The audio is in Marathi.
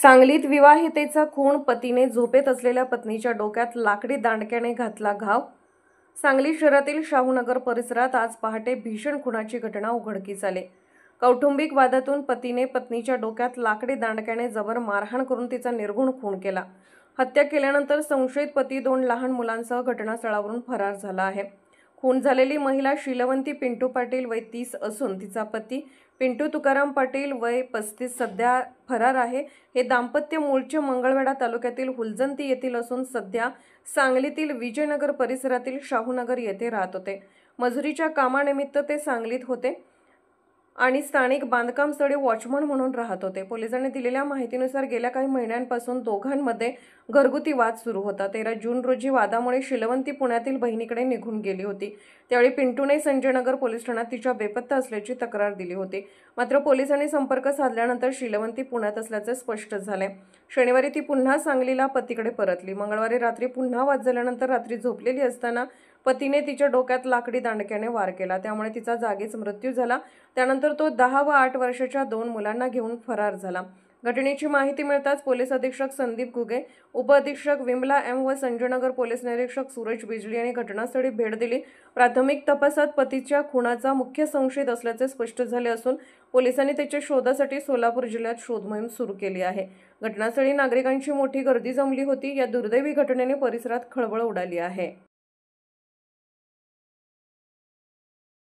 सांगलीत विवाहितेचा खून, पतीने झोपेत असलेल्या पत्नीच्या डोक्यात लाकडी दांडक्याने घातला घाव। सांगली शहरातील शाहूनगर परिसरात आज पहाटे भीषण खुनाची घटना उघडकीस आली। कौटुंबिक वादातून पतीने पत्नीच्या डोक्यात लाकडी दांडक्याने जबर मारहाण करून तिचा निर्घृण खून केला। हत्या केल्यानंतर संशयित पती 2 लहान मुलांसह घटनास्थळावरून फरार झाला आहे। खून झालेली महिला शीलवंती पिंटू पाटील वय 30 असून तिचा पती पिंटू तुकाराम पाटील वय 35 सध्या फरार आहे। हे दाम्पत्य मूळचे मंगळवेढा तालुक्यातील हुलजंती येथील असून सध्या सांगलीतील विजयनगर परिसरातील शाहूनगर येथे राहत होते। मजुरीच्या कामानिमित्त ते सांगलीत होते आणि स्थानिक बांधकाम स्थळी वॉचमन म्हणून राहत होते। पोलिसांनी दिलेल्या माहितीनुसार गेल्या काही महिन्यांपासून दोघांमध्ये घरगुती वाद सुरू होता। 13 जून रोजी वादामुळे शीलवंती पुण्यातील बहिणीकडे निघून गेली होती। त्यावेळी पिंटूने संजयनगर पोलीस ठाण्यात तिच्या बेपत्ता असल्याची तक्रार दिली होती। मात्र पोलिसांनी संपर्क साधल्यानंतर शीलवंती पुण्यात असल्याचे स्पष्ट झाले। शनिवारी ती पुन्हा सांगलीला पतीकडे परतली। मंगळवारी रात्री पुन्हा वाद झाल्यानंतर रात्री झोपलेली असताना पतीने तिच्या डोक्यात लाकडी दांडक्याने वार केला, त्यामुळे तिचा जागीच मृत्यू झाला। त्यानंतर तो 10 व 8 वर्षाच्या 2 मुलांना घेऊन फरार झाला। घटनेची माहिती मिळताच पोलीस अधीक्षक संदीप घुगे, उपअधीक्षक विमला एम व संजयनगर पोलीस निरीक्षक सूरज बिजली यांनी घटनास्थळी भेट दिली। प्राथमिक तपासात पतीच्या खुनाचा मुख्य संशयित असल्याचे स्पष्ट झाले असून पोलिसांनी त्याच्या शोधासाठी सोलापूर जिल्ह्यात शोध मोहीम सुरू केली आहे। घटनास्थळी नागरिकांची मोठी गर्दी जमली होती। या दुर्दैवी घटनेने परिसरात खळबळ उडाली आहे।